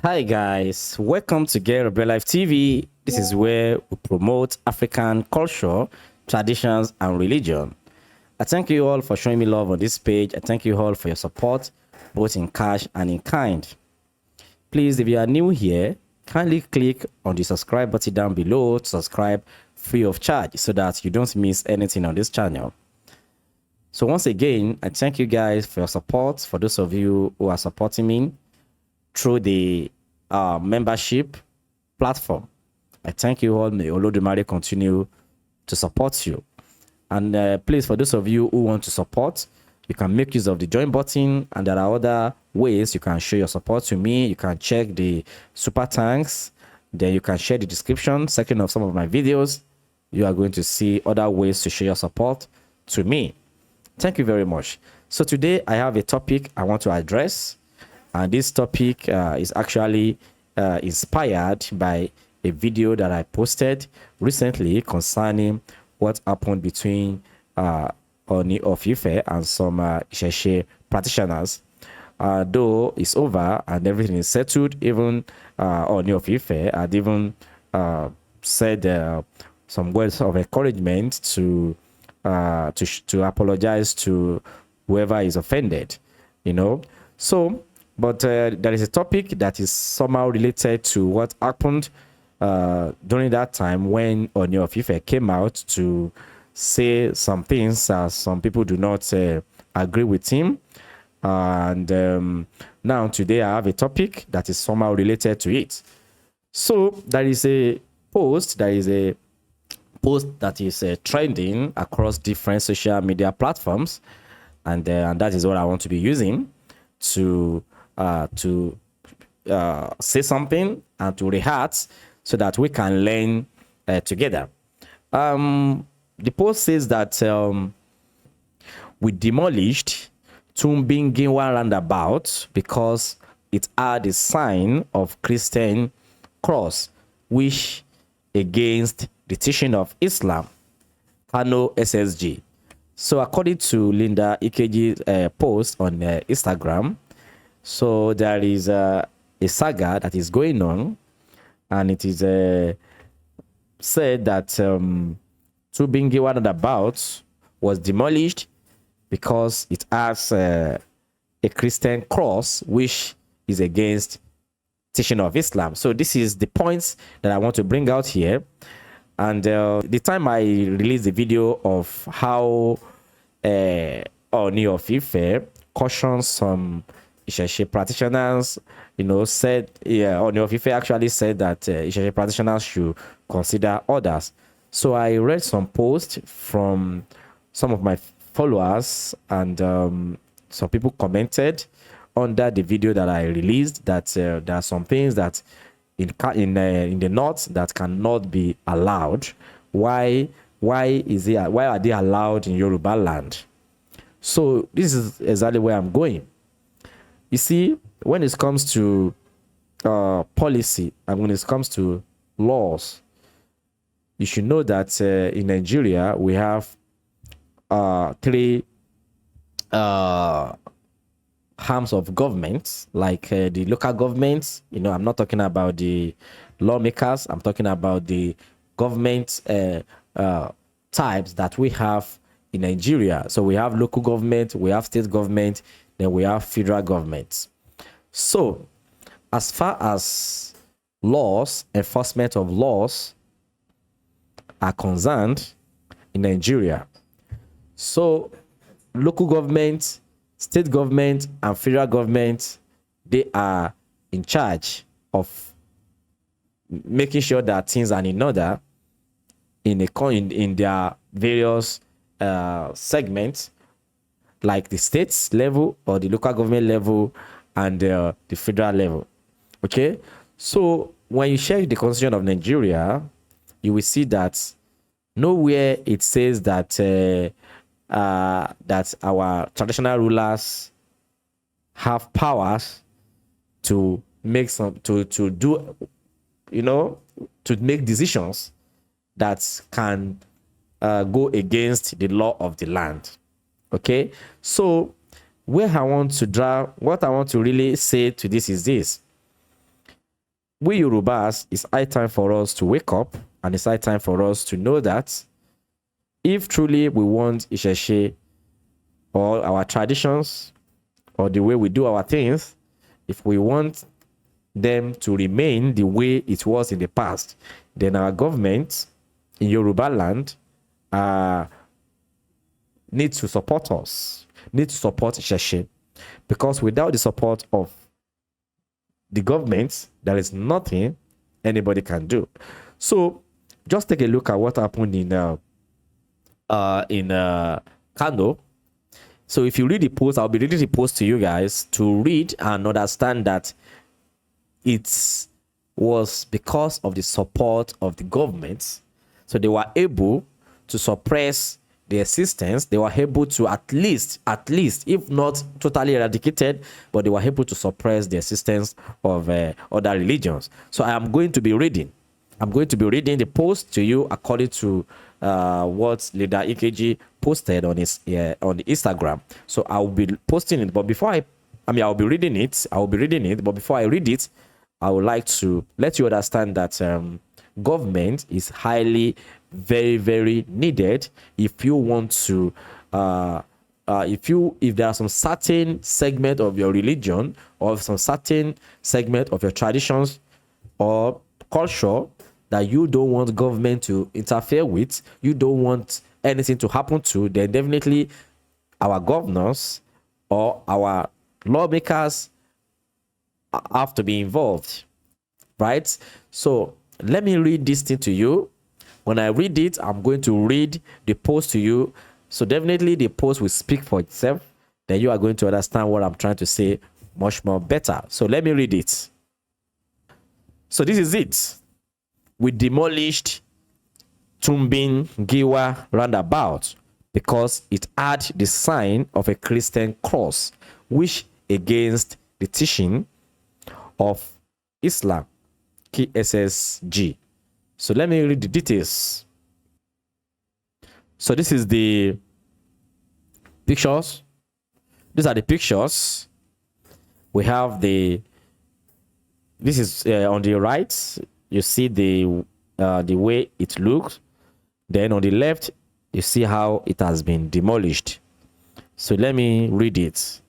Hi guys, welcome to Get Rebel Life TV. This is where we promote African culture, traditions, and religion. I thank you all for showing me love on this page. I thank you all for your support, both in cash and in kind. Please, if you are new here, kindly click on the subscribe button down below to subscribe free of charge so that you don't miss anything on this channel. So once again, I thank you guys for your support. For those of you who are supporting me through the membership platform, I thank you all. May Olodumare continue to support you. And please, for those of you who want to support, you can make use of the join button, and there are other ways you can show your support to me. You can check the super thanks, then you can share the description section of some of my videos. You are going to see other ways to show your support to me. Thank you very much. So today I have a topic I want to address, and this topic is actually inspired by a video that I posted recently concerning what happened between Oni of Ife and some Isese practitioners. Though it's over and everything is settled, even Oni of Ife had even said some words of encouragement to apologize to whoever is offended, So, but there is a topic that is somehow related to what happened during that time when Oni of Ife came out to say some things some people do not agree with him. And now today I have a topic that is somehow related to it. So there is a post that is trending across different social media platforms, and that is what I want to be using to say something and to react so that we can learn together. The post says that we demolished Timbin Giwa Roundabout because it had a sign of Christian cross, which against the teaching of Islam. Kano SSG. So according to Linda Ikeji's post on Instagram, so there is a saga that is going on, and it is said that Timbin Giwa Roundabout was demolished because it has a Christian cross which is against teaching of Islam. So this is the points that I want to bring out here. And the time I released the video of how Oni of Ife cautions some Isese practitioners, said, Oni of Ife actually said that Isese practitioners should consider others. So I read some posts from some of my followers, and some people commented under the video that I released that there are some things that in the north that cannot be allowed. Why are they allowed in Yoruba land? So this is exactly where I'm going. You see, when it comes to policy and when it comes to laws, you should know that in Nigeria we have three arms of government, like the local governments. I'm not talking about the lawmakers. I'm talking about the government types that we have in Nigeria. So we have local government, we have state government, then we have federal government. So as far as laws, enforcement of laws are concerned in Nigeria, so local government, state government, and federal government, they are in charge of making sure that things are in order in their various segments, like the states level or the local government level and the federal level. Okay, so when you check the Constitution of Nigeria, you will see that nowhere it says that that our traditional rulers have powers to make to make decisions that can go against the law of the land. Okay, so what I want to really say to this is this: we Yorubas, it's high time for us to wake up, and it's high time for us to know that if truly we want Isese or our traditions or the way we do our things, if we want them to remain the way it was in the past, then our government in Yoruba land need to support us, need to support Isese, because without the support of the government, there is nothing anybody can do. So just take a look at what happened in Kano. So if you read the post, I'll be reading the post to you guys to read and understand that it was because of the support of the government. So they were able to suppress the existence. They were able to at least, if not totally eradicated, but they were able to suppress the existence of other religions. So I am going to be reading. I'm going to be reading the post to you according to what leader EKG posted on his on the Instagram. So I will be posting it, but before I'll be reading it. But before I read it, I would like to let you understand that government is highly, very, very needed if you want to if there are some certain segment of your religion or some certain segment of your traditions or culture that you don't want government to interfere with, you don't want anything to happen to, then definitely our governors or our lawmakers have to be involved, right? So let me read this thing to you. When I read it, I'm going to read the post to you. So definitely the post will speak for itself. Then you are going to understand what I'm trying to say much more better. So let me read it. So this is it. We demolished Timbin Giwa Roundabout because it had the sign of a Christian cross, which against the teaching of Islam, SSG. So let me read the details. So this is the pictures. These are the pictures. We have this is on the right. You see the way it looks. Then on the left, you see how it has been demolished. So let me read it.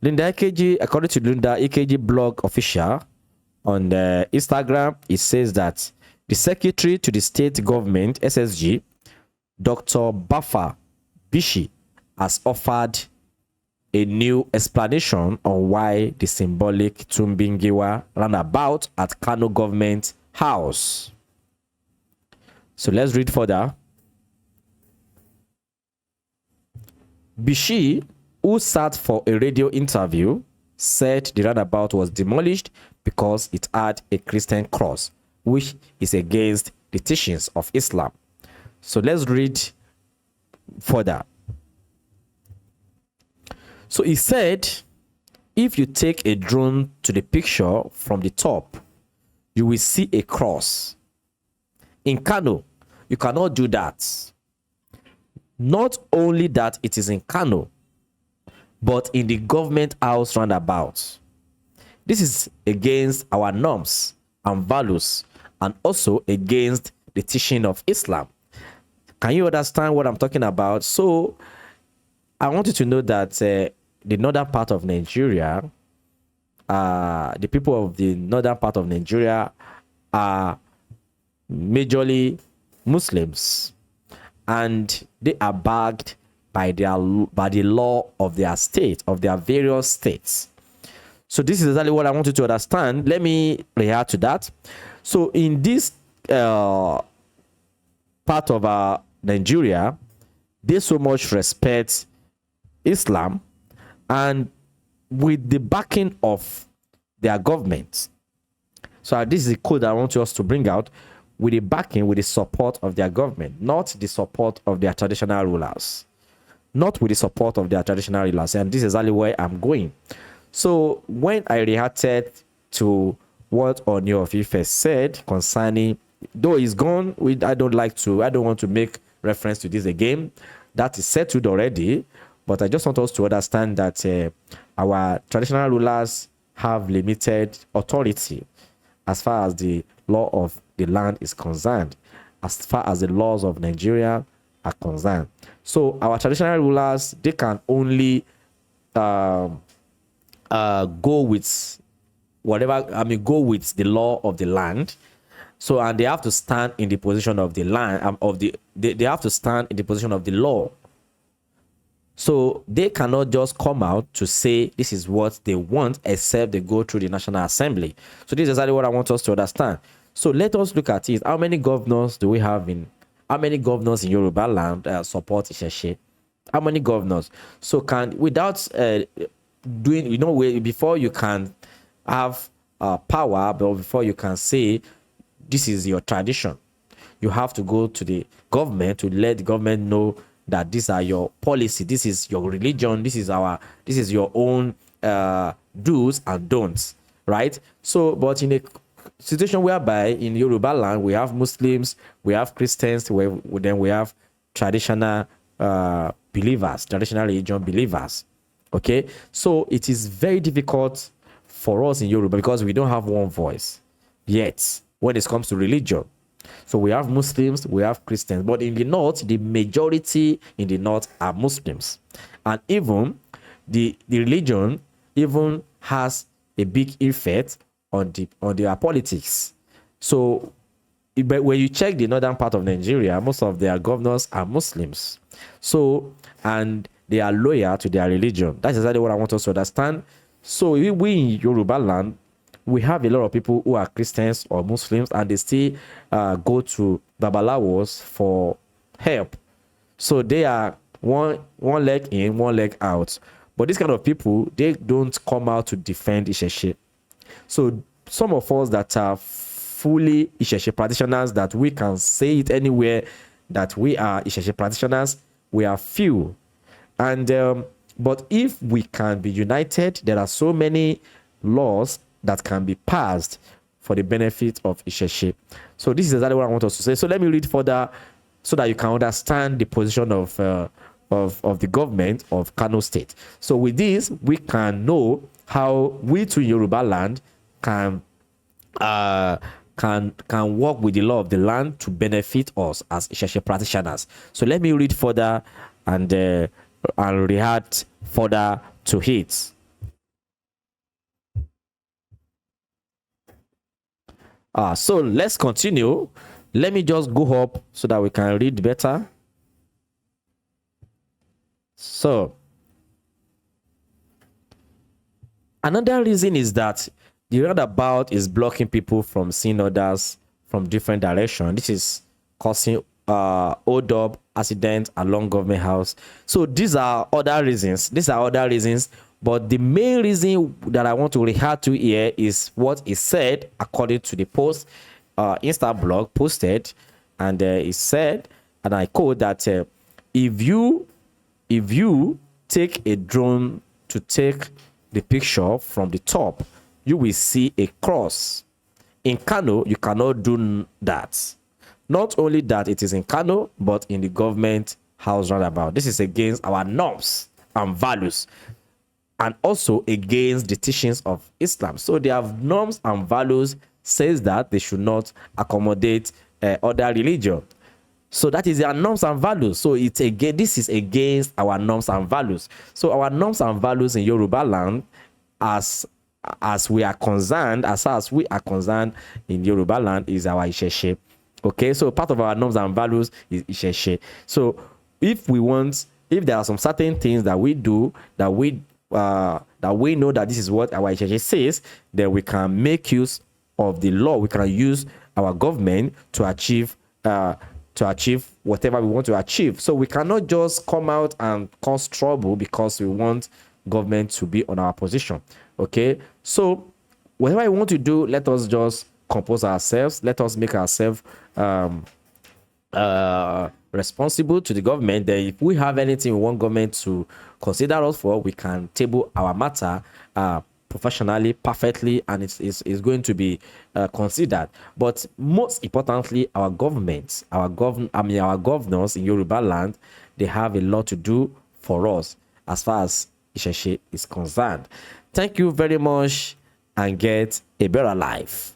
Linda EKG, according to Linda EKG blog official on the Instagram, it says that the secretary to the state government, SSG, Dr. Bafa Bishi, has offered a new explanation on why the symbolic Timbin Giwa Roundabout at Kano Government House. So let's read further. Bishi, who sat for a radio interview, said the roundabout was demolished because it had a Christian cross, which is against the teachings of Islam. So let's read further. So he said, if you take a drone to the picture from the top, you will see a cross. In Kano, you cannot do that. Not only that it is in Kano, but in the government house roundabout. This is against our norms and values and also against the teaching of Islam. Can you understand what I'm talking about? So I want you to know that the northern part of Nigeria, the people of the northern part of Nigeria are majorly Muslims, and they are backed by the law of their state, of their various states. So this is exactly what I want you to understand. Let me react to that. So in this part of Nigeria, they so much respect Islam, and with the backing of their government. So this is the code I want us to bring out. With the backing, with the support of their government, not the support of their traditional rulers. Not with the support of their traditional rulers. And this is exactly where I'm going. So when I reacted to what Ooni of Ife said concerning, though he's gone, I don't want to make reference to this again. That is settled already. But I just want us to understand that our traditional rulers have limited authority as far as the law of the land is concerned, as far as the laws of Nigeria are concerned. So our traditional rulers, they can only go with whatever, go with the law of the land. So, and they have to stand in the position of the land, they have to stand in the position of the law. So they cannot just come out to say this is what they want, except they go through the National Assembly. So this is exactly what I want us to understand. So let us look at it. How many governors do we have how many governors in Yoruba land support Isese? How many governors? So without doing, before you can have power, but before you can say this is your tradition, you have to go to the government to let the government know that these are your policy, this is your religion, this is your own do's and don'ts, right? So, but in a situation whereby in Yoruba land we have Muslims, we have Christians, then we have traditional believers, traditional religion believers. Okay, so it is very difficult for us in Yoruba because we don't have one voice yet when it comes to religion. So we have Muslims, we have Christians, but in the north, the majority in the north are Muslims, and even the religion even has a big effect on their politics. So, but when you check the northern part of Nigeria, most of their governors are Muslims. So, and they are loyal to their religion. That's exactly what I want us to understand. So, we in Yoruba land, we have a lot of people who are Christians or Muslims, and they still go to Babalawos for help. So they are one leg in, one leg out. But these kind of people, they don't come out to defend Isese. So some of us that are fully Isese practitioners, that we can say it anywhere that we are Isese practitioners, we are few. And but if we can be united, there are so many laws that can be passed for the benefit of Isese. So this is exactly what I want us to say. So let me read further so that you can understand the position of the government of Kano State. So with this, we can know how we to Yoruba land can work with the law of the land to benefit us as Isese practitioners. So let me read further and react further to it. So let's continue. Let me just go up so that we can read better. So another reason is that the roundabout is blocking people from seeing others from different directions. This is causing hold up accident along Government House. So these are other reasons. But the main reason that I want to refer to here is what is said according to the post Insta blog posted, and it said, and I quote, that if you take a drone to take the picture from the top, you will see a cross. In Kano, you cannot do that. Not only that, it is in Kano, but in the Government House roundabout. This is against our norms and values, and also against the teachings of Islam. So they have norms and values, says that they should not accommodate other religion. So that is their norms and values. So this is against our norms and values. So our norms and values in Yoruba land, as we are concerned, as far as we are concerned in Yoruba land, is our Isese. Okay, so part of our norms and values is Isese. So if there are some certain things that we do that we know that this is what our Isese says, then we can make use of the law. We can use our government to achieve whatever we want to achieve. So we cannot just come out and cause trouble because we want government to be on our position. Okay, so whatever we want to do, let us just compose ourselves. Let us make ourselves responsible to the government. Then if we have anything we want government to consider us for, we can table our matter professionally, perfectly, and it's going to be considered. But most importantly, our governments, our governors in Yoruba land, they have a lot to do for us as far as Isese is concerned. Thank you very much and get a better life.